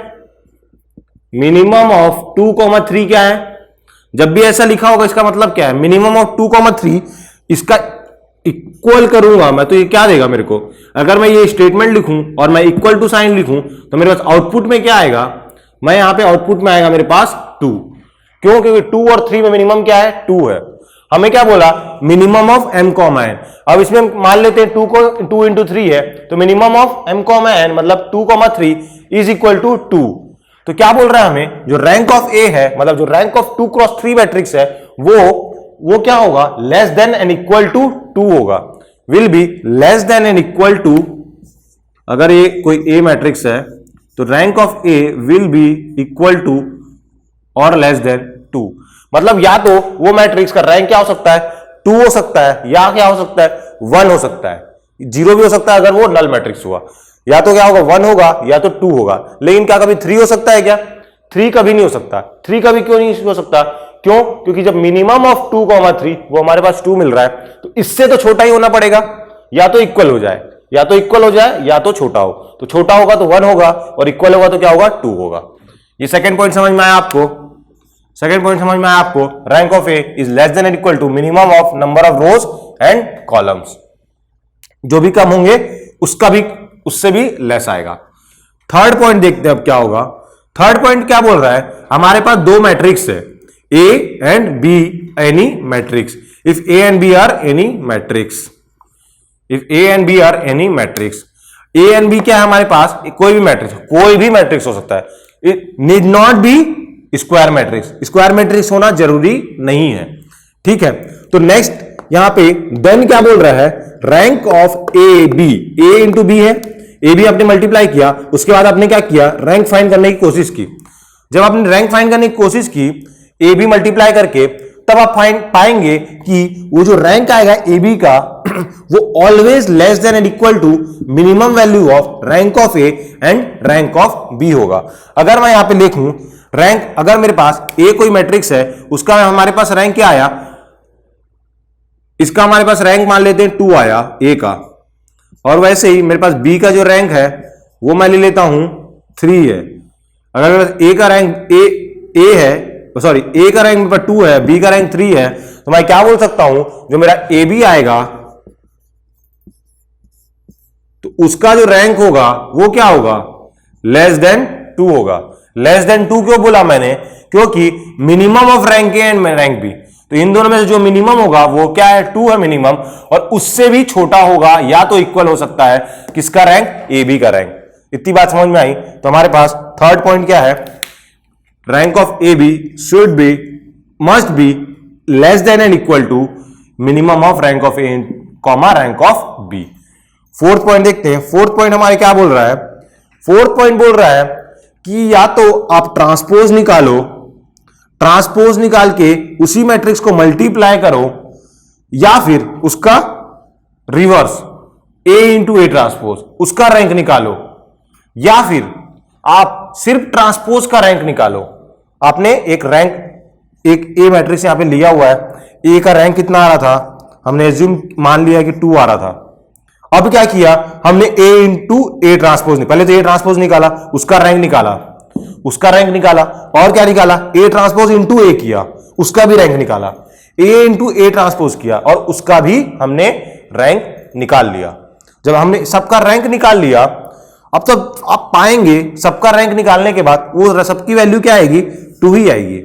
मिनिमम ऑफ 2, 3 क्या है, जब भी ऐसा लिखा होगा इसका मतलब क्या है, मिनिमम ऑफ 2, 3, इसका इक्वल करूंगा मैं तो ये क्या देगा मेरे को, अगर मैं ये स्टेटमेंट लिखूं और मैं इक्वल टू साइन लिखूं तो मेरे पास आउटपुट में क्या आएगा, मैं यहां पे आउटपुट में आएगा मेरे पास 2। क्यों, क्योंकि 2 और 3 में मिनिमम क्या है, 2 है। हमें क्या बोला, मिनिमम ऑफ m, n। अब इसमें मान लेते हैं 2 इंटू 3 है, तो मिनिमम ऑफ m, n मतलब 2, 3 इज इक्वल टू 2। तो क्या बोल रहा है हमें, जो रैंक ऑफ ए है, मतलब जो रैंक ऑफ 2 क्रॉस 3 मैट्रिक्स है वो क्या होगा, less than and equal to 2 होगा, will be less than and equal to, अगर ये कोई ए मैट्रिक्स है तो rank of A will be equal to और लेस देन 2। मतलब या तो वो मैट्रिक्स का रैंक क्या हो सकता है, 2 हो सकता है या क्या हो सकता है 1 हो सकता है, 0 भी हो सकता है अगर वो नल मैट्रिक्स हुआ, या तो क्या होगा 1 होगा या तो 2 होगा। लेकिन क्या कभी 3 हो सकता है क्या? 3 कभी नहीं हो सकता। 3 कभी क्यों नहीं हो सकता? क्यों? क्योंकि जब मिनिमम ऑफ 2,3 वो हमारे पास 2 मिल रहा है तो इससे तो छोटा ही होना पड़ेगा, या तो इक्वल हो जाए, या तो इक्वल हो जाए या तो छोटा हो। तो छोटा होगा तो 1 होगा और इक्वल होगा तो क्या होगा 2 होगा। ये सेकंड पॉइंट समझ में आया आपको? सेकंड पॉइंट समझ में आया आपको? Rank of A is less than and equal to minimum of number of rows and columns. जो भी कम होंगे उसका भी उससे भी लेस आएगा। थर्ड पॉइंट देखते हैं अब क्या होगा। थर्ड पॉइंट क्या बोल रहा है? हमारे पास दो मैट्रिक्स है, A and B any matrix, if A and B are any matrix, if A and B are any matrix. A and B क्या है हमारे पास? कोई भी मैट्रिक्स, कोई भी मैट्रिक्स हो सकता है, it need not be square matrix, square matrix होना जरूरी नहीं है, ठीक है। तो नेक्स्ट यहां पे देन क्या बोल रहा है? Rank of A B, A into B है, ए बी आपने मल्टीप्लाई किया, उसके बाद आपने क्या किया? रैंक फाइंड करने की कोशिश की। जब आपने रैंक फाइंड करने की कोशिश की ए बी मल्टीप्लाई करके, तब आप पाएंगे कि वो जो रैंक आएगा ए बी का वो always less than and equal to minimum value of rank of A and rank of B होगा। अगर मैं यहां पे लिखूं रैंक, अगर मेरे पास ए कोई मैट्रिक्स है, उसका हमारे पास रैंक क्या आया? इसका हमारे पास रैंक मान लेते हैं 2 आया ए का, और वैसे ही मेरे पास बी का जो रैंक है वो मैं ले लेता हूं 3 है। अगर मेरे पास ए का रैंक ए है, सॉरी ए का रैंक मेरे पास 2 है, बी का रैंक 3 है, तो मैं क्या बोल सकता हूं? जो मेरा ए बी आएगा तो उसका जो रैंक होगा वो क्या होगा? लेस देन 2 होगा। लेस देन 2 क्यों बोला मैंने? क्योंकि minimum of rank A and rank B, तो इन दोनों में से जो मिनिमम होगा वो क्या है? 2 है मिनिमम, और उससे भी छोटा होगा या तो इक्वल हो सकता है किसका रैंक? ए बी का रैंक। इतनी बात समझ में आई? तो हमारे पास थर्ड पॉइंट क्या है? Rank of A B should be, must be less than and equal to minimum of rank of A comma rank of B. Fourth point देखते हैं। फोर्थ पॉइंट हमारे क्या बोल रहा है? फोर्थ पॉइंट बोल रहा है कि या तो आप ट्रांसपोज निकालो, ट्रांसपोज निकाल के उसी मैट्रिक्स को मल्टीप्लाई करो, या फिर उसका reverse A into A transpose उसका रैंक निकालो, या फिर आप सिर्फ ट्रांसपोज का रैंक निकालो। आपने एक रैंक, एक ए मैट्रिक्स यहां पे लिया हुआ है, ए का रैंक कितना आ रहा था? हमने एज्यूम मान लिया कि 2 आ रहा था। अब क्या किया हमने? ए इंटू ए ट्रांसपोज, पहले तो ए ट्रांसपोज निकाला, उसका रैंक निकाला, उसका रैंक निकाला, और क्या निकाला? ए ट्रांसपोज इंटू ए किया, उसका भी रैंक निकाला, ए इंटू ए ट्रांसपोज किया और उसका भी हमने रैंक निकाल लिया। जब हमने सबका रैंक निकाल लिया, अब तो आप पाएंगे सबका रैंक निकालने के बाद वो सबकी वैल्यू क्या आएगी? 2 ही आएगी।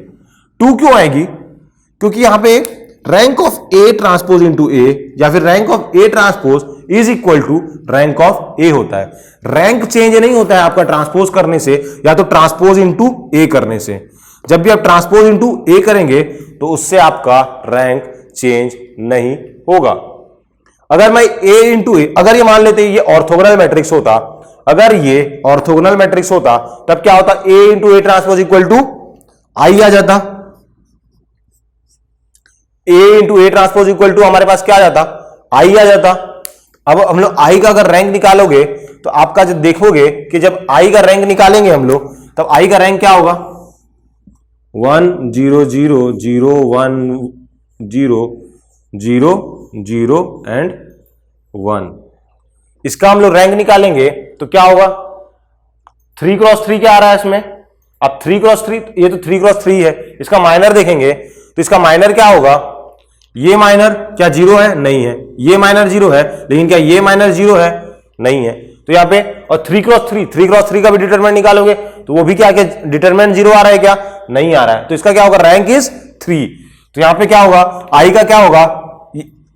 2 क्यों आएगी? क्योंकि यहां पे rank of A transpose into A या फिर rank of A transpose is equal to rank of A होता है। रैंक चेंज नहीं होता है आपका ट्रांसपोज करने से या तो ट्रांसपोज इंटू ए करने से। जब भी आप ट्रांसपोज इंटू ए करेंगे तो उससे आपका रैंक चेंज नहीं होगा। अगर मैं ए इंटू ए, अगर ये मान लेते ये ऑर्थोगोनल मैट्रिक्स होता, अगर ये ऑर्थोगोनल मैट्रिक्स होता तब क्या होता? A into A transpose equal to I आ जाता। A into A transpose equal to हमारे पास क्या आ जाता? आई आ जाता। अब हम लोग आई का अगर रैंक निकालोगे तो आपका जब देखोगे कि जब आई का रैंक निकालेंगे हम लोग, तब आई का रैंक क्या होगा? 1 0 0 0 1 0 0 0 एंड 1। इसका हम लोग रैंक निकालेंगे तो क्या होगा? 3 क्रॉस 3 क्या आ रहा है इसमें? अब 3 क्रॉस 3, ये तो 3 क्रॉस 3 है, इसका माइनर देखेंगे तो इसका माइनर क्या होगा? ये माइनर क्या 0 है? नहीं है। ये माइनर 0 है, लेकिन क्या ये माइनर 0 है? नहीं है। तो यहां पे और 3 क्रॉस 3 का भी डिटरमिनेंट निकालोगे तो वो भी क्या डिटरमिनेंट 0 आ रहा है क्या? नहीं आ रहा है। तो इसका क्या होगा? Rank is 3। तो यहां पे क्या होगा? आई का क्या होगा?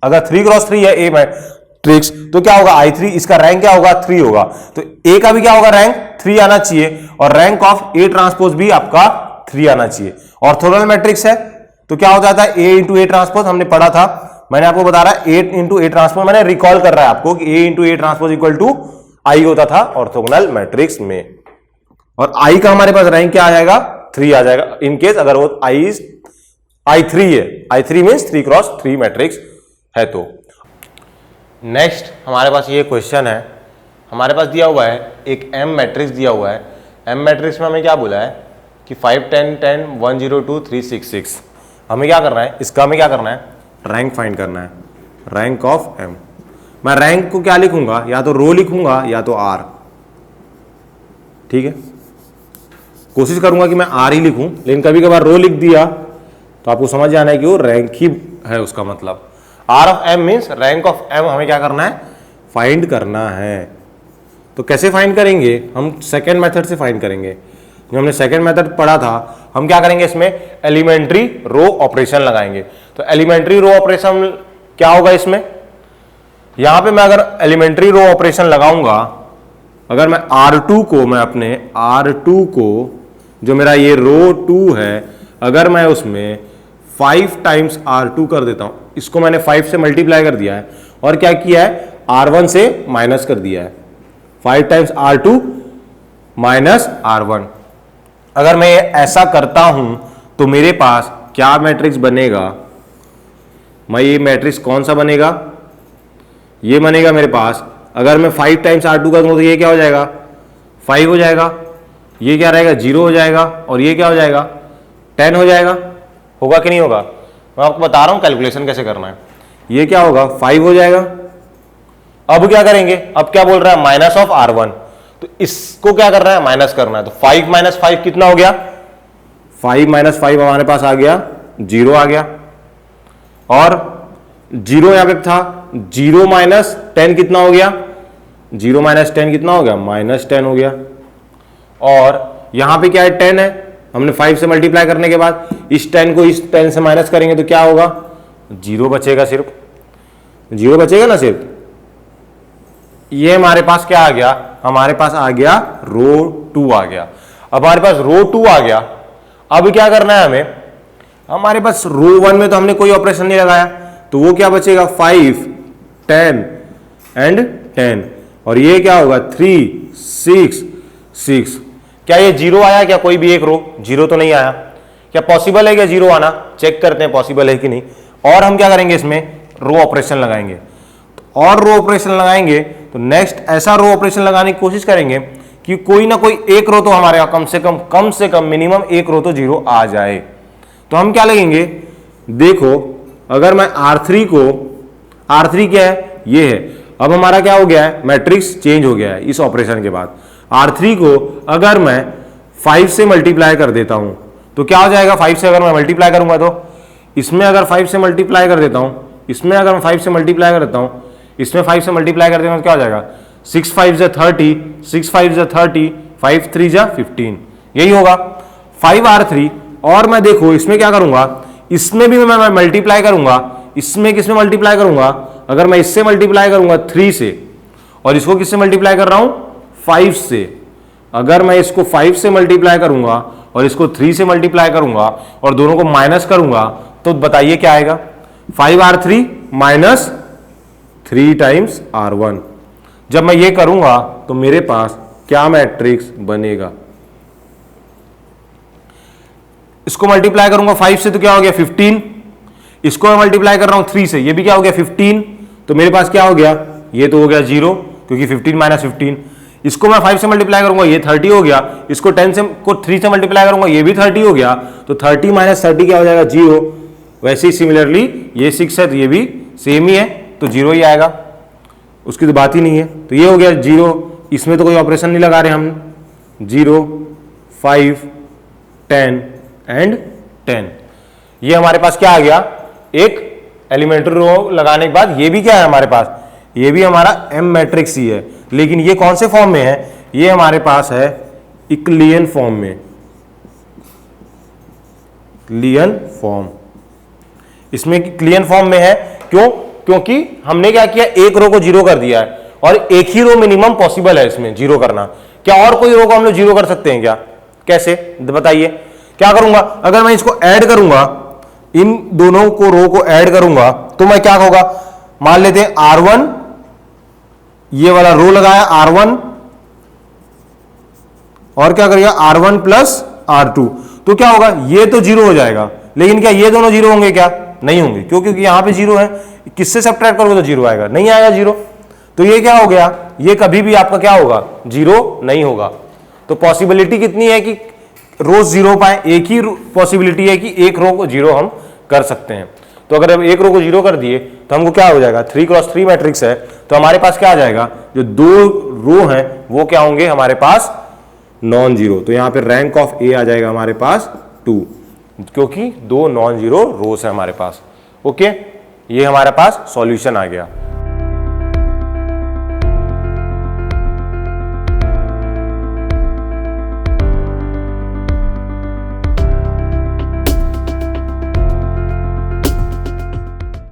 अगर 3 क्रॉस 3 है ए मैट्रिक्स तो क्या होगा? i3, इसका रैंक क्या होगा? 3 होगा। तो ए का भी क्या होगा? रैंक 3 आना चाहिए, और रैंक ऑफ ए ट्रांसपोज भी आपका 3 आना चाहिए। ऑर्थोगोनल मैट्रिक्स है तो क्या हो जाता है? ए इंटू ए ट्रांसपोज हमने पढ़ा था, मैंने आपको बता रहा है ए इंटू ए ट्रांसपोज, मैंने रिकॉल कर रहा है आपको कि A into A transpose equal to I होता था ऑर्थोगोनल मैट्रिक्स में। और आई का हमारे पास रैंक क्या आ जाएगा? 3 आ जाएगा, इन केस अगर वो आई 3 है। i3 मीन्स 3 क्रॉस 3 मैट्रिक्स है तो। नेक्स्ट हमारे पास ये क्वेश्चन है, हमारे पास दिया हुआ है एक एम मैट्रिक्स दिया हुआ है। एम मैट्रिक्स में हमें क्या बोला है कि 5 10 10 1 0 2 3 6 6। हमें क्या करना है, इसका हमें क्या करना है, रैंक फाइंड करना है, रैंक ऑफ एम। मैं रैंक को क्या लिखूंगा, या तो रो लिखूंगा या तो आर। ठीक है, कोशिश करूंगा कि मैं आर ही लिखूं, लेकिन कभी कभार रो लिख दिया तो आपको समझ जाना है कि वो रैंक ही है उसका मतलब। R of M means rank of M हमें क्या करना है, फाइंड करना है। तो कैसे फाइंड करेंगे, हम सेकेंड मेथड से फाइंड करेंगे। जो हमने सेकेंड मेथड पढ़ा था, हम क्या करेंगे, इसमें एलिमेंट्री रो ऑपरेशन लगाएंगे। तो एलिमेंट्री रो ऑपरेशन क्या होगा इसमें, यहां पे मैं अगर एलिमेंट्री रो ऑपरेशन लगाऊंगा, अगर मैं R2 को, मैं अपने R2 को, जो मेरा ये रो 2 है, अगर मैं उसमें 5 टाइम्स R2 कर देता हूं, इसको मैंने 5 से मल्टीप्लाई कर दिया है और क्या किया है, R1 से माइनस कर दिया है। 5 टाइम्स R2 माइनस R1। अगर मैं ऐसा करता हूं तो मेरे पास क्या मैट्रिक्स बनेगा, मैं ये मैट्रिक्स कौन सा बनेगा, ये बनेगा मेरे पास। अगर मैं 5 टाइम्स R2 कर दूं तो ये क्या हो जाएगा, 5 हो जाएगा। ये क्या रहेगा, 0 हो जाएगा। और ये क्या हो जाएगा, 10 हो जाएगा। होगा कि नहीं होगा, मैं आपको बता रहा हूं कैलकुलेशन कैसे करना है। ये क्या होगा, 5 हो जाएगा। अब क्या करेंगे, अब क्या बोल रहा है, माइनस ऑफ R1। तो इसको क्या करना है, माइनस करना है। तो 5 माइनस 5 कितना हो गया, 5 माइनस 5 हमारे पास आ गया 0 आ गया। और 0 यहां पे था, 0 माइनस 10 कितना हो गया, 0 माइनस 10 कितना हो गया, माइनस 10 हो गया। और यहां पे क्या है, 10 है, हमने 5 से मल्टीप्लाई करने के बाद इस 10 को इस 10 से माइनस करेंगे तो क्या होगा, 0 बचेगा, सिर्फ 0 बचेगा ना सिर्फ। ये हमारे पास क्या आ गया, हमारे पास आ गया रो 2 आ गया। अब हमारे पास रो 2 आ गया। अब क्या करना है हमें, हमारे पास रो 1 में तो हमने कोई ऑपरेशन नहीं लगाया, तो वो क्या बचेगा, 5 10 एंड 10। और ये क्या होगा, 3 6 6। क्या ये 0 आया, क्या कोई भी एक रो 0 तो नहीं आया। क्या पॉसिबल है क्या 0 आना, चेक करते हैं पॉसिबल है कि नहीं। और हम क्या करेंगे, इसमें रो ऑपरेशन लगाएंगे। और रो ऑपरेशन लगाएंगे तो नेक्स्ट ऐसा रो ऑपरेशन लगाने की कोशिश करेंगे कि कोई ना कोई एक रो तो हमारे यहाँ कम से कम मिनिमम एक रो तो 0 आ जाए। तो हम क्या लगेंगे, देखो अगर मैं R3 को, R3 क्या है, ये है। अब हमारा क्या हो गया है, मैट्रिक्स चेंज हो गया है इस ऑपरेशन के बाद। R3 को अगर मैं 5 से मल्टीप्लाई कर देता हूं तो क्या हो जाएगा, 5 से अगर मैं मल्टीप्लाई करूंगा तो इसमें अगर 5 से मल्टीप्लाई कर देता हूं, इसमें अगर मैं 5 से मल्टीप्लाई कर देता हूं, इसमें 5 से मल्टीप्लाई कर देता हूं तो क्या हो जाएगा, 6 5 जा 30, 6 5 जा 30, 5 3 जा 15, यही होगा 5R3। और मैं देखो इसमें क्या करूंगा, इसमें भी मैं मल्टीप्लाई करूंगा। इसमें किसमें मल्टीप्लाई करूंगा, अगर मैं इससे मल्टीप्लाई करूंगा 3 से, और इसको किससे मल्टीप्लाई कर रहा हूं, 5 से। अगर मैं इसको 5 से मल्टीप्लाई करूंगा और इसको 3 से मल्टीप्लाई करूंगा और दोनों को माइनस करूंगा तो बताइए क्या आएगा, 5R3 माइनस 3 टाइम्स R1। जब मैं ये करूंगा तो मेरे पास क्या मैट्रिक्स बनेगा, इसको मल्टीप्लाई करूंगा 5 से तो क्या हो गया 15, इसको मैं मल्टीप्लाई कर रहा हूं 3 से, ये भी क्या हो गया 15, तो मेरे पास क्या हो गया, ये तो हो गया 0 क्योंकि 15 माइनस 15। इसको मैं 5 से मल्टीप्लाई करूंगा, ये 30 हो गया। इसको 10 से को 3 से मल्टीप्लाई करूंगा, ये भी 30 हो गया। तो 30 माइनस 30 क्या हो जाएगा, 0। वैसे ही सिमिलरली ये 6 है तो ये भी सेम ही है, तो 0 ही आएगा, उसकी तो बात ही नहीं है। तो ये हो गया 0, इसमें तो कोई ऑपरेशन नहीं लगा रहे हम, 0 5 10 एंड 10। ये हमारे पास क्या आ गया, एक एलिमेंट्री रो लगाने के बाद ये भी क्या है हमारे पास, ये भी हमारा एम मैट्रिक्स ही है। लेकिन ये कौन से फॉर्म में है, ये हमारे पास है इक्लियन फॉर्म में, क्लियन फॉर्म। इसमें क्लियन फॉर्म में है, क्यों, क्योंकि हमने क्या किया, एक रो को 0 कर दिया है और एक ही रो मिनिमम पॉसिबल है इसमें 0 करना। क्या और कोई रो को हम लोग 0 कर सकते हैं क्या, कैसे बताइए। क्या करूंगा, अगर मैं इसको ऐड करूंगा, इन दोनों को रो को ऐड करूंगा तो मैं क्या होगा, मान लेते हैं R1, ये वाला रो लगाया R1 और क्या करेगा R1 प्लस R2, तो क्या होगा, ये तो 0 हो जाएगा। लेकिन क्या ये दोनों 0 होंगे क्या, नहीं होंगे। क्यों? क्योंकि यहां पे जीरो है, किससे सब्ट्रैक्ट करोगे तो जीरो आएगा, नहीं आएगा जीरो। तो ये क्या हो गया, ये कभी भी आपका क्या होगा, जीरो नहीं होगा। तो पॉसिबिलिटी कितनी है कि रोज जीरो पाए, एक ही पॉसिबिलिटी है कि एक रो को जीरो हम कर सकते हैं। तो अगर हम एक रो को जीरो कर दिए तो हमको क्या हो जाएगा, 3x3 मैट्रिक्स है तो हमारे पास क्या आ जाएगा, जो दो रो हैं वो क्या होंगे हमारे पास, नॉन जीरो। तो यहां पे रैंक ऑफ ए आ जाएगा हमारे पास 2, क्योंकि दो नॉन जीरो रोज है हमारे पास। ओके, ये हमारे पास सॉल्यूशन आ गया।